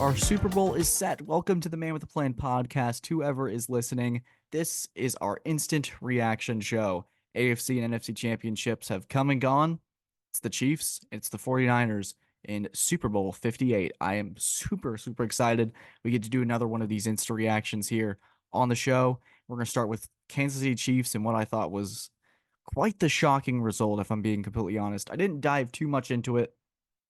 Our Super Bowl is set. Welcome to the Man with a Plan podcast. Whoever is listening, this is our instant reaction show. AFC and NFC championships have come and gone. It's the Chiefs, it's the 49ers in Super Bowl 58. I am super excited. We get to do another one of these instant reactions here on the show. We're going to start with Kansas City Chiefs and what I thought was quite the shocking result, if I'm being completely honest. I didn't dive too much into it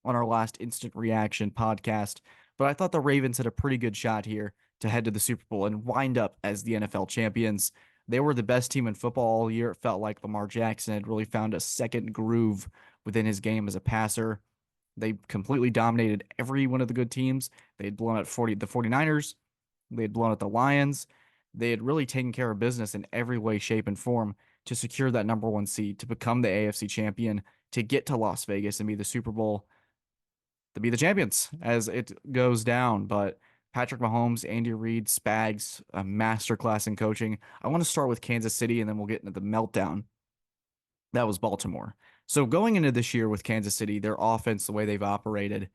on our last instant reaction podcast, but I thought the Ravens had a pretty good shot here to head to the Super Bowl and wind up as the NFL champions. They were the best team in football all year. It felt like Lamar Jackson had really found a second groove within his game as a passer. They completely dominated every one of the good teams. They had blown out the 49ers. They had blown out the Lions. They had really taken care of business in every way, shape, and form to secure that number one seed, to become the AFC champion, to get to Las Vegas and be the Super Bowl, to be the champions as it goes down. But Patrick Mahomes, Andy Reid, Spags, a masterclass in coaching. I want to start with Kansas City, and then we'll get into the meltdown. That was Baltimore. So going into this year with Kansas City, their offense, the way they've operated,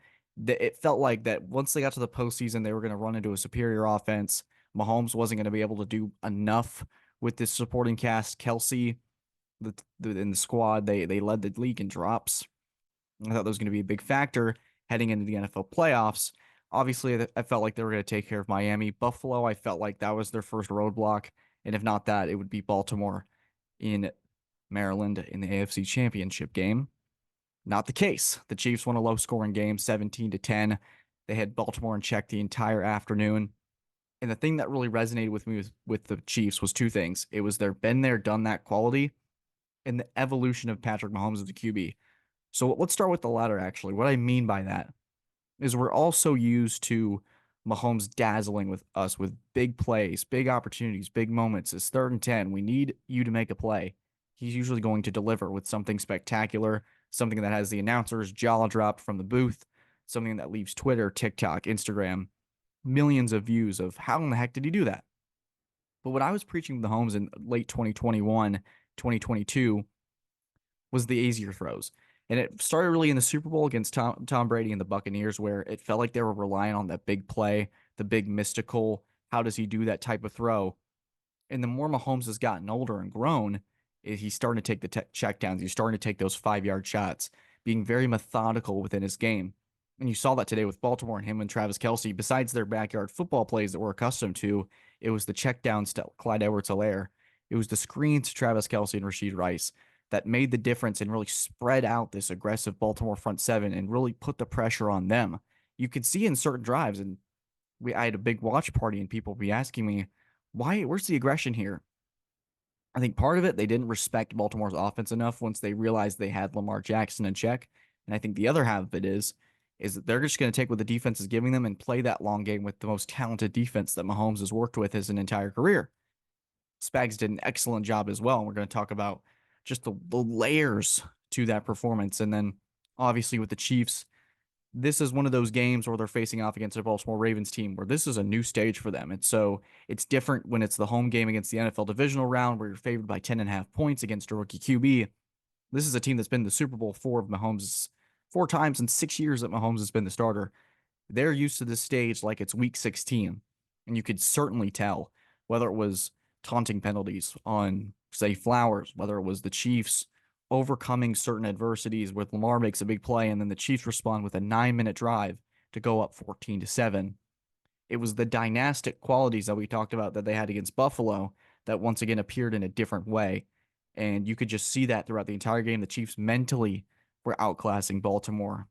it felt like that once they got to the postseason, they were going to run into a superior offense. Mahomes wasn't going to be able to do enough with this supporting cast. Kelsey, in the squad, they led the league in drops. I thought that was going to be a big factor heading into the NFL playoffs. Obviously, I felt like they were going to take care of Miami. Buffalo, I felt like that was their first roadblock. And if not that, it would be Baltimore in Maryland in the AFC Championship game. Not the case. The Chiefs won a low-scoring game, 17-10. They had Baltimore in check the entire afternoon. And the thing that really resonated with me with the Chiefs was two things. It was their been there, done that quality, and the evolution of Patrick Mahomes as the QB. So let's start with the latter, actually. What I mean by that is we're all so used to Mahomes dazzling with us with big plays, big opportunities, big moments. It's 3rd and 10. We need you to make a play. He's usually going to deliver with something spectacular, something that has the announcer's jaw dropped from the booth, something that leaves Twitter, TikTok, Instagram, millions of views of how in the heck did he do that? But what I was preaching with Mahomes in late 2021, 2022 was the easier throws. And it started really in the Super Bowl against Tom Brady and the Buccaneers, where it felt like they were relying on that big play, the big mystical, how does he do that type of throw? And the more Mahomes has gotten older and grown, he's starting to take the checkdowns. He's starting to take those 5-yard shots, being very methodical within his game. And you saw that today with Baltimore and him and Travis Kelsey. Besides their backyard football plays that we're accustomed to, it was the checkdowns to Clyde Edwards-Helaire. It was the screens to Travis Kelsey and Rashid Rice that made the difference and really spread out this aggressive Baltimore front seven and really put the pressure on them. You could see in certain drives, and I had a big watch party, and people would be asking me, where's the aggression here? I think part of it, they didn't respect Baltimore's offense enough once they realized they had Lamar Jackson in check. And I think the other half of it is that they're just going to take what the defense is giving them and play that long game with the most talented defense that Mahomes has worked with his entire career. Spags did an excellent job as well. And we're going to talk about just the layers to that performance. And then obviously with the Chiefs, this is one of those games where they're facing off against a Baltimore Ravens team where this is a new stage for them. And so it's different when it's the home game against the NFL divisional round where you're favored by 10.5 points against a rookie QB. This is a team that's been in the Super Bowl four times in 6 years that Mahomes has been the starter. They're used to this stage like it's week 16. And you could certainly tell whether it was taunting penalties on, say, Flowers, whether it was the Chiefs overcoming certain adversities where Lamar makes a big play and then the Chiefs respond with a 9-minute drive to go up 14-7. It was the dynastic qualities that we talked about that they had against Buffalo that once again appeared in a different way. And you could just see that throughout the entire game. The Chiefs mentally were outclassing Baltimore.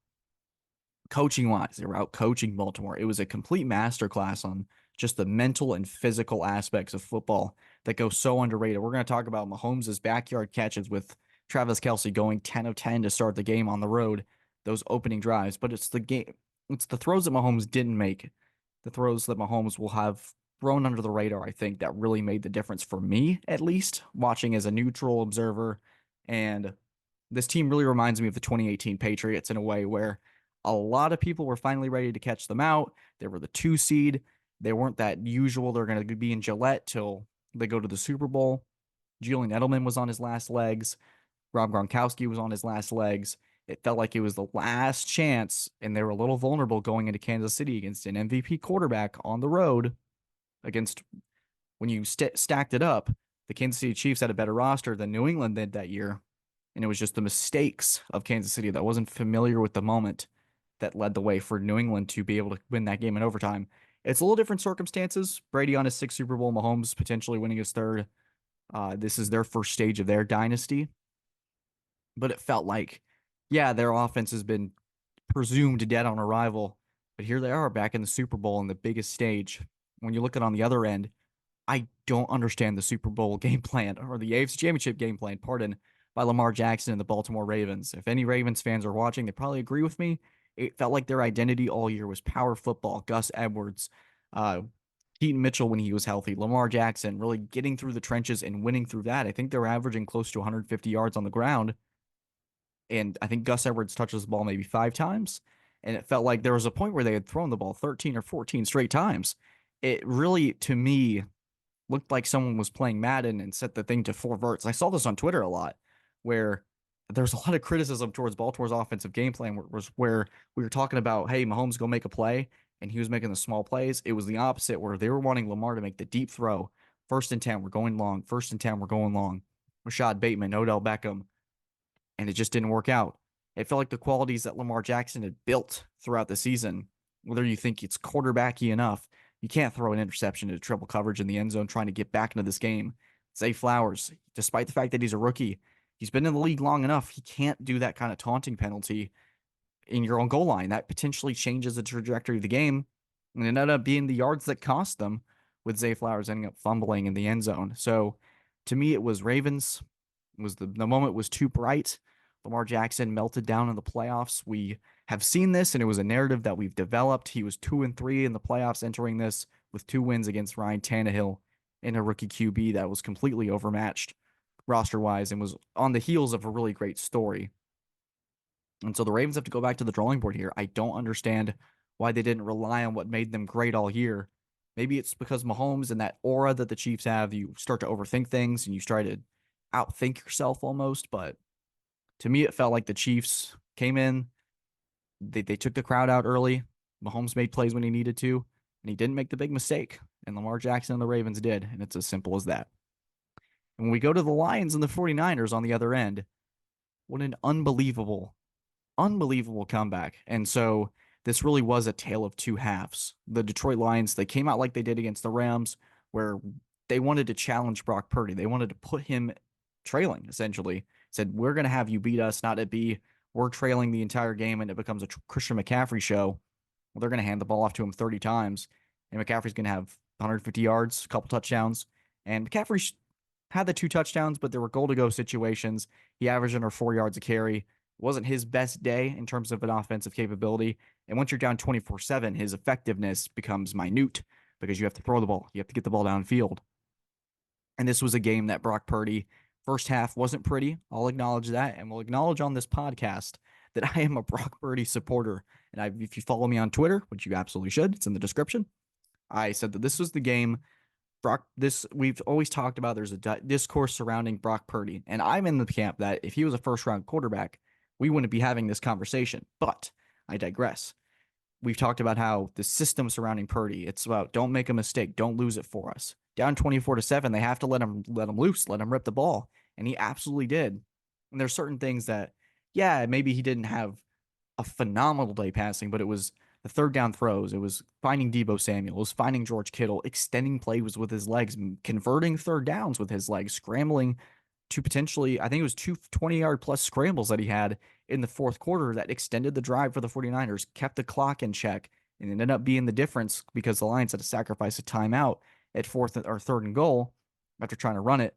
Coaching-wise, they were out-coaching Baltimore. It was a complete masterclass on just the mental and physical aspects of football that go so underrated. We're going to talk about Mahomes' backyard catches with Travis Kelsey going 10 of 10 to start the game on the road, those opening drives. But it's the throws that Mahomes didn't make, the throws that Mahomes will have thrown under the radar, I think, that really made the difference for me, at least, watching as a neutral observer. And this team really reminds me of the 2018 Patriots in a way where a lot of people were finally ready to catch them out. They were the 2 seed. They weren't that usual. They're going to be in Gillette till they go to the Super Bowl. Julian Edelman was on his last legs. Rob Gronkowski was on his last legs. It felt like it was the last chance, and they were a little vulnerable going into Kansas City against an MVP quarterback on the road. Against when you stacked it up, the Kansas City Chiefs had a better roster than New England did that year, and it was just the mistakes of Kansas City that wasn't familiar with the moment that led the way for New England to be able to win that game in overtime. It's a little different circumstances. Brady on his sixth Super Bowl, Mahomes potentially winning his third. This is their first stage of their dynasty, but it felt like, yeah, their offense has been presumed dead on arrival, but here they are back in the Super Bowl in the biggest stage. When you look at on the other end, I don't understand the Super Bowl game plan or the AFC Championship game plan, pardon, by Lamar Jackson and the Baltimore Ravens. If any Ravens fans are watching, they probably agree with me. It felt like their identity all year was power football. Gus Edwards, uh, Keaton Mitchell when he was healthy, Lamar Jackson really getting through the trenches and winning through that. I think they're averaging close to 150 yards on the ground. And I think Gus Edwards touches the ball maybe 5 times. And it felt like there was a point where they had thrown the ball 13 or 14 straight times. It really, to me, looked like someone was playing Madden and set the thing to 4 verts. I saw this on Twitter a lot, where there's a lot of criticism towards Baltimore's offensive game plan, where we were talking about, hey, Mahomes go make a play, and he was making the small plays. It was the opposite, where they were wanting Lamar to make the deep throw. 1st and 10, we're going long. 1st and 10, we're going long. Rashad Bateman, Odell Beckham, and it just didn't work out. It felt like the qualities that Lamar Jackson had built throughout the season, whether you think it's quarterbacky enough, you can't throw an interception into triple coverage in the end zone trying to get back into this game. Zay Flowers, despite the fact that he's a rookie, he's been in the league long enough. He can't do that kind of taunting penalty in your own goal line. That potentially changes the trajectory of the game. And it ended up being the yards that cost them, with Zay Flowers ending up fumbling in the end zone. So to me, it was Ravens. It was the moment was too bright. Lamar Jackson melted down in the playoffs. We have seen this, and it was a narrative that we've developed. He was 2-3 in the playoffs entering this with 2 wins against Ryan Tannehill in a rookie QB that was completely overmatched roster-wise and was on the heels of a really great story. And so the Ravens have to go back to the drawing board here. I don't understand why they didn't rely on what made them great all year. Maybe it's because Mahomes and that aura that the Chiefs have, you start to overthink things and you try to outthink yourself almost, but to me, it felt like the Chiefs came in, they took the crowd out early. Mahomes made plays when he needed to, and he didn't make the big mistake. And Lamar Jackson and the Ravens did, and it's as simple as that. And when we go to the Lions and the 49ers on the other end, what an unbelievable comeback. And so this really was a tale of two halves. The Detroit Lions, they came out like they did against the Rams, where they wanted to challenge Brock Purdy. They wanted to put him trailing, essentially. Said, we're going to have you beat us, not it be we're trailing the entire game and it becomes a Christian McCaffrey show. Well, they're going to hand the ball off to him 30 times, and McCaffrey's going to have 150 yards, a couple touchdowns. And McCaffrey had the 2 touchdowns, but there were goal-to-go situations. He averaged under 4 yards a carry. It wasn't his best day in terms of an offensive capability. And once you're down 24-7, his effectiveness becomes minute because you have to throw the ball. You have to get the ball downfield. And this was a game that Brock Purdy, first half wasn't pretty. I'll acknowledge that. And we'll acknowledge on this podcast that I am a Brock Purdy supporter. And if you follow me on Twitter, which you absolutely should, it's in the description. I said that this was the game. We've always talked about there's a discourse surrounding Brock Purdy. And I'm in the camp that if he was a first round quarterback, we wouldn't be having this conversation. But I digress. We've talked about how the system surrounding Purdy, it's about don't make a mistake, don't lose it for us. Down 24-7, they have to let him loose, let him rip the ball. And he absolutely did. And there's certain things that, yeah, maybe he didn't have a phenomenal day passing, but it was the third down throws. It was finding Deebo Samuel. It was finding George Kittle, extending plays with his legs, converting third downs with his legs, scrambling to potentially, I think it was 2 20-yard plus scrambles that he had in the fourth quarter that extended the drive for the 49ers, kept the clock in check, and ended up being the difference because the Lions had to sacrifice a timeout at 4th or 3rd and goal after trying to run it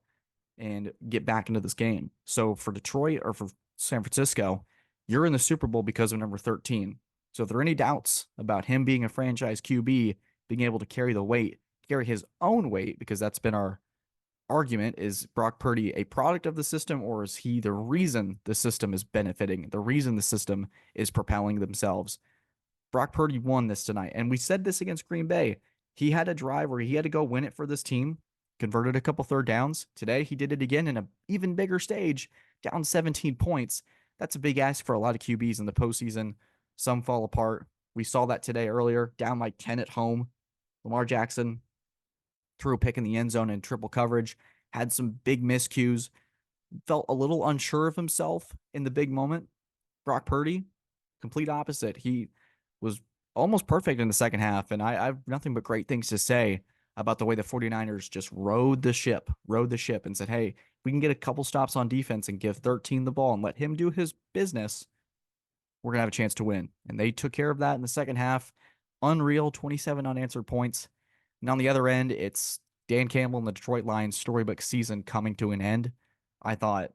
and get back into this game. So for Detroit or for San Francisco, you're in the Super Bowl because of number 13. So if there are any doubts about him being a franchise QB, being able to carry the weight, carry his own weight, because that's been our argument, is Brock Purdy a product of the system, or is he the reason the system is benefiting, the reason the system is propelling themselves? Brock Purdy won this tonight. And we said this against Green Bay. He had a drive where he had to go win it for this team, converted a couple third downs. Today, he did it again in an even bigger stage, down 17 points. That's a big ask for a lot of QBs in the postseason. Some fall apart. We saw that today earlier, down like 10 at home. Lamar Jackson threw a pick in the end zone in triple coverage, had some big miscues, felt a little unsure of himself in the big moment. Brock Purdy, complete opposite. He was almost perfect in the second half, and I have nothing but great things to say about the way the 49ers just rode the ship, and said, hey, we can get a couple stops on defense and give 13 the ball and let him do his business, we're going to have a chance to win. And they took care of that in the second half. Unreal, 27 unanswered points. And on the other end, it's Dan Campbell and the Detroit Lions storybook season coming to an end. I thought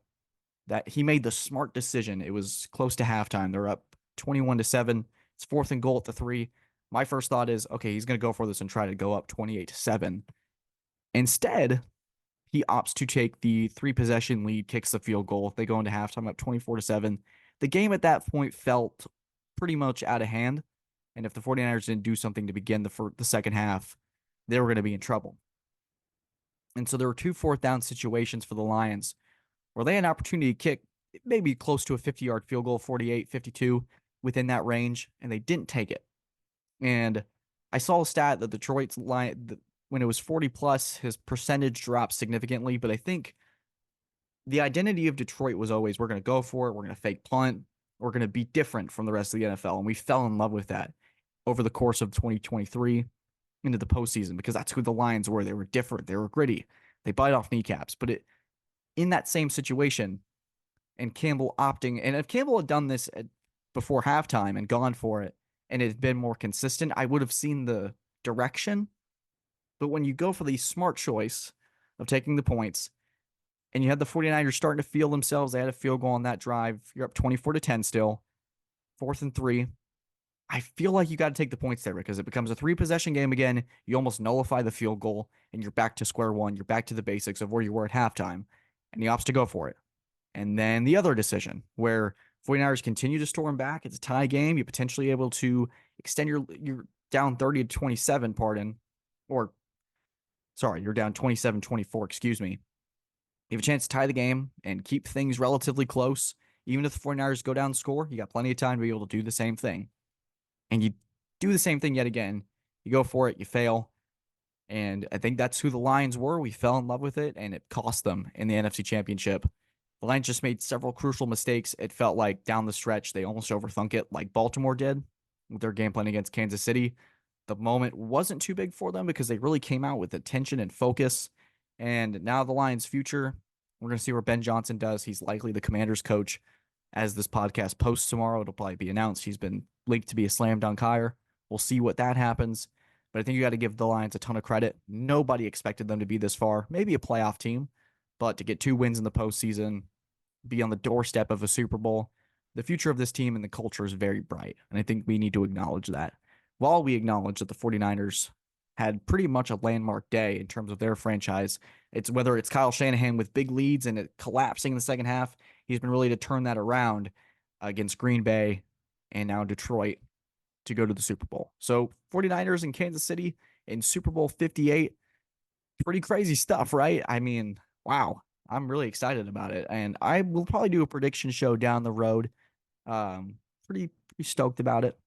that he made the smart decision. It was close to halftime. They're up 21-7. It's 4th and goal at the 3. My first thought is, okay, he's going to go for this and try to go up 28-7. Instead, he opts to take the 3-possession lead, kicks the field goal. They go into halftime up 24-7. The game at that point felt pretty much out of hand. And if the 49ers didn't do something to begin the second half, they were going to be in trouble. And so there were 2 4th down situations for the Lions where they had an opportunity to kick maybe close to a 50-yard field goal, 48, 52, within that range, and they didn't take it. And I saw a stat that Detroit's line, when it was 40 plus, his percentage dropped significantly. But I think the identity of Detroit was always, we're going to go for it, we're going to fake punt, we're going to be different from the rest of the NFL. And we fell in love with that over the course of 2023 into the postseason, because that's who the Lions were. They were different, they were gritty, they bite off kneecaps. But in that same situation, and Campbell opting, and if Campbell had done this before halftime and gone for it, and it had been more consistent, I would have seen the direction. But when you go for the smart choice of taking the points, and you had the 49ers starting to feel themselves, they had a field goal on that drive, you're up 24-10 still, 4th and 3. I feel like you got to take the points there, because it becomes a 3-possession game again. You almost nullify the field goal, and you're back to square one. You're back to the basics of where you were at halftime, and he opts to go for it. And then the other decision where 49ers continue to storm back. It's a tie game. You're potentially able to extend you're down 30-27, you're down 27-24, excuse me. You have a chance to tie the game and keep things relatively close. Even if the 49ers go down and score, you got plenty of time to be able to do the same thing. And you do the same thing yet again. You go for it, you fail. And I think that's who the Lions were. We fell in love with it, and it cost them in the NFC Championship. The Lions just made several crucial mistakes. It felt like down the stretch, they almost overthunk it like Baltimore did with their game plan against Kansas City. The moment wasn't too big for them because they really came out with attention and focus. And now the Lions' future, we're going to see where Ben Johnson does. He's likely the Commanders' coach. As this podcast posts tomorrow, it'll probably be announced he's been linked to be a slam dunk hire. We'll see what that happens. But I think you got to give the Lions a ton of credit. Nobody expected them to be this far. Maybe a playoff team, but to get 2 wins in the postseason, be on the doorstep of a Super Bowl, the future of this team and the culture is very bright. And I think we need to acknowledge that. While we acknowledge that the 49ers had pretty much a landmark day in terms of their franchise, it's whether it's Kyle Shanahan with big leads and it collapsing in the second half, he's been really to turn that around against Green Bay and now Detroit to go to the Super Bowl. So 49ers in Kansas City in Super Bowl 58, pretty crazy stuff, right? I mean, wow. I'm really excited about it, and I will probably do a prediction show down the road. Pretty stoked about it.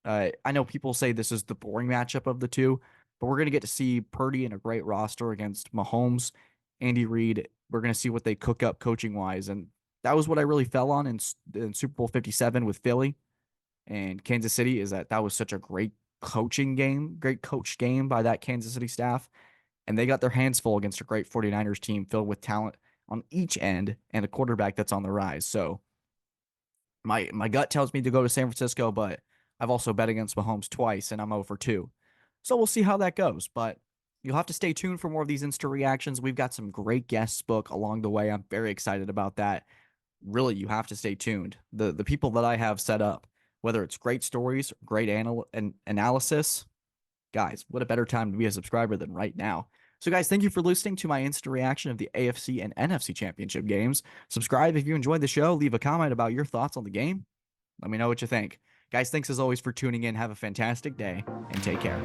I know people say this is the boring matchup of the two, but we're going to get to see Purdy in a great roster against Mahomes, Andy Reid. We're going to see what they cook up coaching-wise, and that was what I really fell on in Super Bowl 57 with Philly and Kansas City, is that was such a great coaching game, great coach game by that Kansas City staff, and they got their hands full against a great 49ers team filled with talent on each end and a quarterback that's on the rise. So my gut tells me to go to San Francisco, but I've also bet against Mahomes twice, and I'm 0 for 2. So we'll see how that goes, but you'll have to stay tuned for more of these instant reactions. We've got some great guests booked along the way. I'm very excited about that. Really, you have to stay tuned. The people that I have set up, whether it's great stories, great analysis, guys, what a better time to be a subscriber than right now. So guys, thank you for listening to my instant reaction of the AFC and NFC Championship games. Subscribe if you enjoyed the show. Leave a comment about your thoughts on the game. Let me know what you think. Guys, thanks as always for tuning in. Have a fantastic day and take care.